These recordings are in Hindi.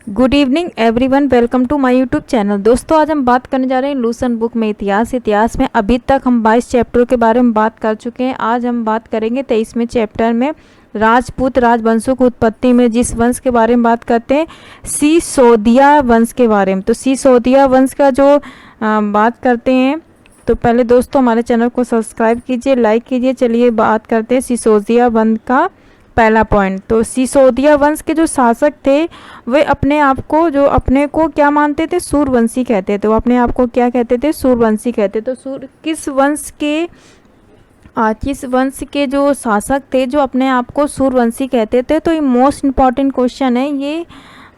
Good evening everyone, welcome to my YouTube channel. दोस्तों, आज हम बात करने जा रहे हैं लूसन बुक में इतिहास में अभी तक हम 22 चैप्टर के बारे में बात कर चुके हैं। आज हम बात करेंगे 23वें चैप्टर में राजपूत राजवंशों की उत्पत्ति में जिस वंश के बारे में बात करते हैं, सिसोदिया वंश के बारे में। तो सिसोदिया वंश का जो बात करते हैं, तो पहले दोस्तों हमारे चैनल को सब्सक्राइब कीजिए, लाइक कीजिए। चलिए बात करते हैं सिसोदिया वंश का पहला पॉइंट। तो सिसोदिया वंश के जो शासक थे वे अपने आप को क्या मानते थे? सूर्यवंशी कहते थे। वो अपने आप को क्या कहते थे? सूर्यवंशी कहते। तो किस वंश के जो शासक थे जो अपने आप को सूर्यवंशी कहते थे? तो ये मोस्ट इम्पॉर्टेंट क्वेश्चन है ये।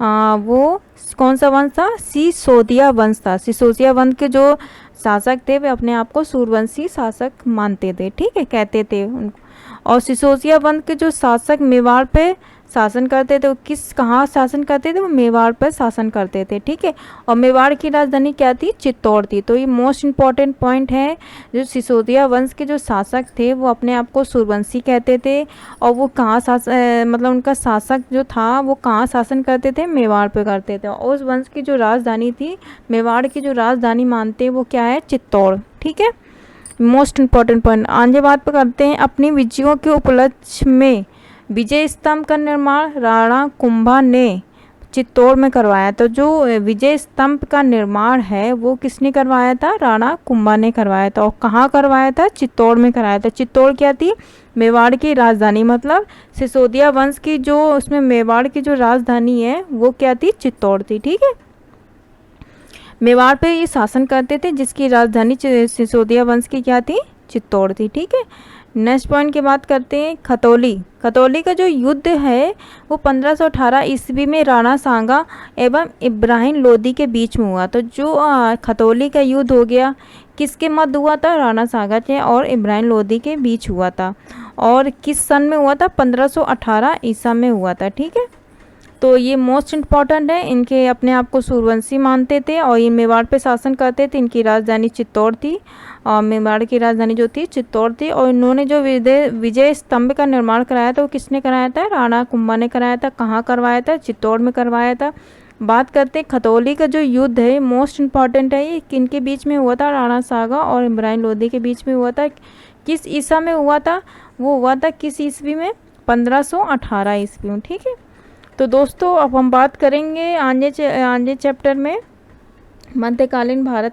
वो कौन सा वंश था? सिसोदिया वंश था। सिसोदिया वंश के जो शासक थे वे अपने आप को सूर्यवंशी शासक मानते थे, ठीक है, कहते थे उनको। और सिसोदिया वंश के जो शासक मेवाड़ पे शासन करते थे, वो कहाँ शासन करते थे? वो मेवाड़ पर शासन करते थे, ठीक है। और मेवाड़ की राजधानी क्या थी? चित्तौड़ थी। तो ये मोस्ट इम्पॉर्टेंट पॉइंट है। जो सिसोदिया वंश के जो शासक थे वो अपने आप को सूर्यवंशी कहते थे। और वो कहाँ मतलब उनका शासक जो था वो कहाँ शासन करते थे? मेवाड़ पे करते थे। और उस वंश की जो राजधानी थी, मेवाड़ की जो राजधानी मानते हैं वो क्या है? चित्तौड़, ठीक है। Most important point. आगे बात पर करते हैं अपनी विजयों के उपलक्ष्य में विजय स्तंभ का निर्माण राणा कुंभा ने चित्तौड़ में करवाया। तो जो विजय स्तंभ का निर्माण है वो किसने करवाया था? राणा कुंभा ने करवाया था। और कहाँ करवाया था? चित्तौड़ में कराया था। चित्तौड़ क्या थी? मेवाड़ की राजधानी। मतलब सिसोदिया वंश की जो उसमें मेवाड़ की जो राजधानी है वो क्या थी? चित्तौड़ थी, ठीक है। मेवाड़ पे ये शासन करते थे जिसकी राजधानी सिसोदिया वंश की क्या थी? चित्तौड़ थी, ठीक है। नेक्स्ट पॉइंट की बात करते हैं खतौली। खतौली का जो युद्ध है वो 1518 ईस्वी में राणा सांगा एवं इब्राहिम लोदी के बीच में हुआ। तो जो खतौली का युद्ध हो गया किसके मध्य हुआ था? राणा सांगा के और इब्राहिम लोदी के बीच हुआ था। और किस सन में हुआ था? 1518 ईसा में हुआ था, ठीक है। तो ये मोस्ट इम्पॉर्टेंट है। इनके अपने आप को सूर्यवंशी मानते थे और ये मेवाड़ पे शासन करते थे। इनकी राजधानी चित्तौड़ थी और मेवाड़ की राजधानी जो थी चित्तौड़ थी। और इन्होंने जो विजय स्तंभ का निर्माण कराया था वो किसने कराया था? राणा कुंभा ने कराया था। कहाँ करवाया था? चित्तौड़ में करवाया था। बात करते हैं खतौली का जो युद्ध है मोस्ट इम्पॉर्टेंट है। ये किनके बीच में हुआ था? राणा सांगा और इब्राहिम लोदी के बीच में हुआ था। किस ईसा में हुआ था? वो हुआ था किस ईस्वी में? 1518 ईस्वी में, ठीक है। तो दोस्तों अब हम बात करेंगे आगे चैप्टर में मध्यकालीन भारत